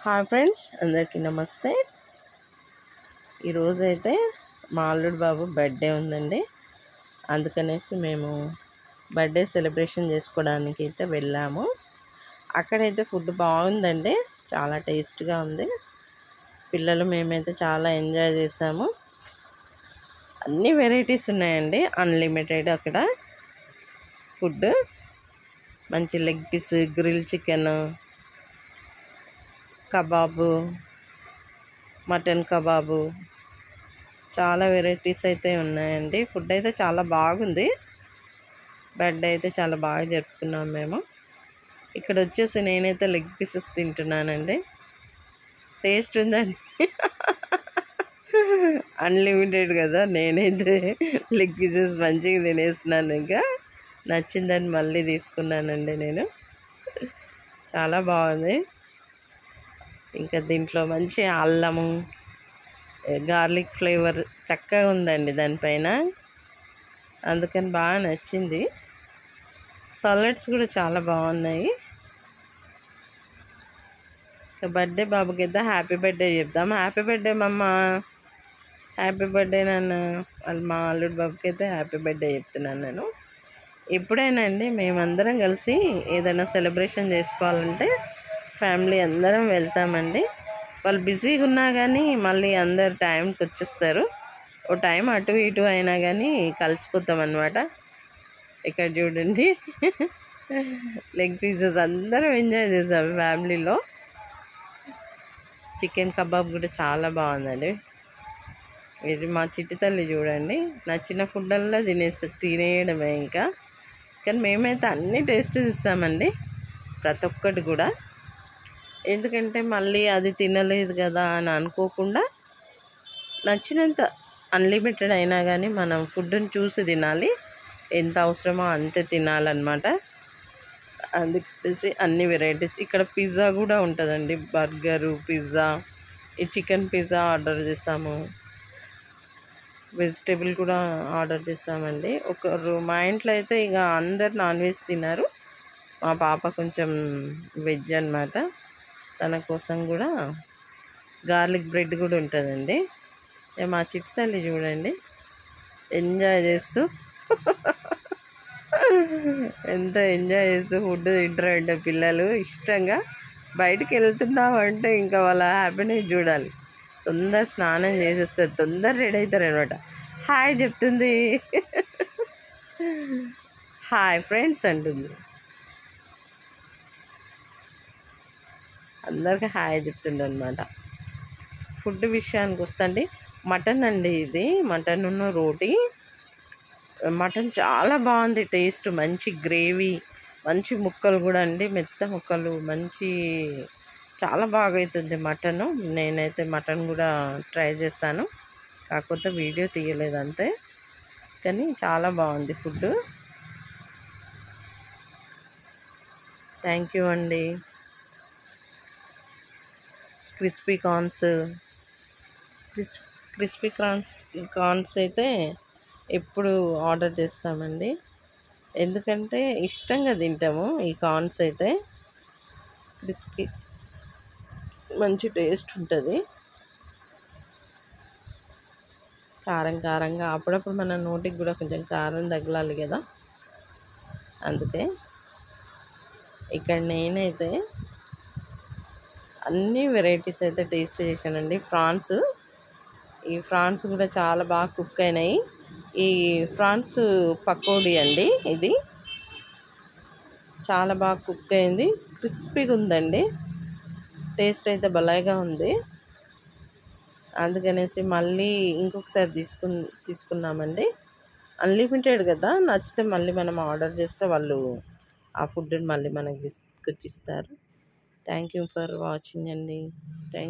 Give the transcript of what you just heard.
Hi friends, అందరికీ నమస్తే. ఈరోజైతే మా అల్లుడు బాబు బర్త్డే ఉందండి. అందుకనేసి మేము బర్త్డే సెలబ్రేషన్ చేసుకోవడానికి అయితే వెళ్ళాము. అక్కడైతే ఫుడ్ బాగుందండి, చాలా టేస్ట్గా ఉంది. పిల్లలు మేమైతే చాలా ఎంజాయ్ చేసాము. అన్ని వెరైటీస్ ఉన్నాయండి, అన్లిమిటెడ్. అక్కడ ఫుడ్ మంచి leg piece, grill chicken, kebab, mutton kebab, చాలా వెరైటీస్ అయితే ఉన్నాయండి. ఫుడ్ అయితే చాలా బాగుంది. బర్త్డే అయితే చాలా బాగా జరుపుకున్నాం మేము. ఇక్కడ వచ్చేసి నేనైతే లెగ్ పీసెస్ తింటున్నానండి. టేస్ట్ ఉందండి. అన్లిమిటెడ్ కదా, నేనైతే లెగ్ పీసెస్ మంచిగా తినేస్తున్నాను. ఇంకా నచ్చిందని మళ్ళీ తీసుకున్నానండి నేను. చాలా బాగుంది. ఇంకా దీంట్లో మంచి అల్లము, గార్లిక్ ఫ్లేవర్ చక్కగా ఉందండి దానిపైన, అందుకని బాగా నచ్చింది. సాలెడ్స్ కూడా చాలా బాగున్నాయి. బర్త్డే బాబుకి అయితే హ్యాపీ బర్త్డే చెప్దాం. హ్యాపీ బర్త్డే మమ్మ, హ్యాపీ బర్త్డే నాన్న. వాళ్ళు మా అల్లుడు బాబుకి అయితే హ్యాపీ బర్త్డే చెప్తున్నాను నేను. ఎప్పుడైనా అండి మేమందరం కలిసి ఏదైనా సెలబ్రేషన్ చేసుకోవాలంటే ఫ్యామిలీ అందరం వెళ్తామండి. వాళ్ళు బిజీగా ఉన్నా కానీ మళ్ళీ అందరు టైంకి వచ్చేస్తారు. ఓ టైం అటు ఇటు అయినా కానీ కలిసిపోతాం అన్నమాట. ఇక్కడ చూడండి, లెగ్ పీసెస్ అందరం ఎంజాయ్ చేసాం ఫ్యామిలీలో. చికెన్ కబాబ్ కూడా చాలా బాగుందండి. ఇది మా చిట్టి తల్లి చూడండి, నచ్చిన ఫుడ్ అల్లా తినేయడమే ఇంకా. కానీ మేమైతే అన్ని టేస్ట్ చూసామండి, ప్రతి ఒక్కటి కూడా. ఎందుకంటే మళ్ళీ అది తినలేదు కదా అని అనుకోకుండా, నచ్చినంత అన్లిమిటెడ్ అయినా కానీ మనం ఫుడ్ని చూసి తినాలి. ఎంత అవసరమో అంతే తినాలన్నమాట. అందుకేసి అన్ని వెరైటీస్. ఇక్కడ పిజ్జా కూడా ఉంటుందండి, బర్గరు, పిజ్జా. ఈ చికెన్ పిజ్జా ఆర్డర్ చేసాము, వెజిటేబుల్ కూడా ఆర్డర్ చేసామండి. మా ఇంట్లో అయితే ఇక అందరు నాన్ వెజ్ తిన్నారు. మా పాప కొంచెం వెజ్ అన్నమాట. తన కోసం కూడా గార్లిక్ బ్రెడ్ కూడా ఉంటుందండి. మా చిట్టి తల్లి చూడండి, ఎంజాయ్ చేస్తూ ఎంత ఎంజాయ్ చేస్తూ ఫుడ్ తింటారంటే పిల్లలు ఇష్టంగా. బయటికి వెళ్తున్నామంటే ఇంకా వాళ్ళ హ్యాపీనెస్ చూడాలి. తొందర స్నానం చేసేస్తారు, తొందర రెడీ అవుతారు అనమాట. హాయ్ చెప్తుంది, హాయ్ ఫ్రెండ్స్ అంటుంది. అందరికీ హాయ్ చెప్తుండే అనమాట. ఫుడ్ విషయానికి వస్తుంది, మటన్ అండి ఇది. మటన్ ఉన్న రోటీ. మటన్ చాలా బాగుంది టేస్ట్, మంచి గ్రేవీ, మంచి ముక్కలు కూడా అండి, మెత్త ముక్కలు, మంచి చాలా బాగా అవుతుంది మటను. నేనైతే మటన్ కూడా ట్రై చేస్తాను, కాకపోతే వీడియో తీయలేదు అంతే. కానీ చాలా బాగుంది ఫుడ్. థ్యాంక్ యూ అండి. క్రిస్పీ కార్న్స్ అయితే ఎప్పుడు ఆర్డర్ చేస్తామండి, ఎందుకంటే ఇష్టంగా తింటాము. ఈ కార్న్స్ అయితే క్రిస్పీ, మంచి టేస్ట్ ఉంటుంది. కారంగా అప్పుడప్పుడు మన నోటికి కూడా కొంచెం కారం తగలాలి కదా, అందుకే. ఇక్కడ నేనైతే అన్ని వెరైటీస్ అయితే టేస్ట్ చేశానండి. ఈ ఫ్రాన్స్ కూడా చాలా బాగా కుక్ అయినాయి. ఈ ఫ్రాన్స్ పకోడీ అండి, ఇది చాలా బాగా కుక్ అయింది, క్రిస్పీగా ఉందండి. టేస్ట్ అయితే భలేగా ఉంది. అందుకనేసి మళ్ళీ ఇంకొకసారి తీసుకున్నామండి. అన్లిమిటెడ్ కదా, నచ్చితే మళ్ళీ మనం ఆర్డర్ చేస్తే వాళ్ళు ఆ ఫుడ్ని మళ్ళీ మనకి తీసుకొచ్చి ఇస్తారు. థ్యాంక్ యూ ఫర్ వాచింగ్ అండి. థ్యాంక్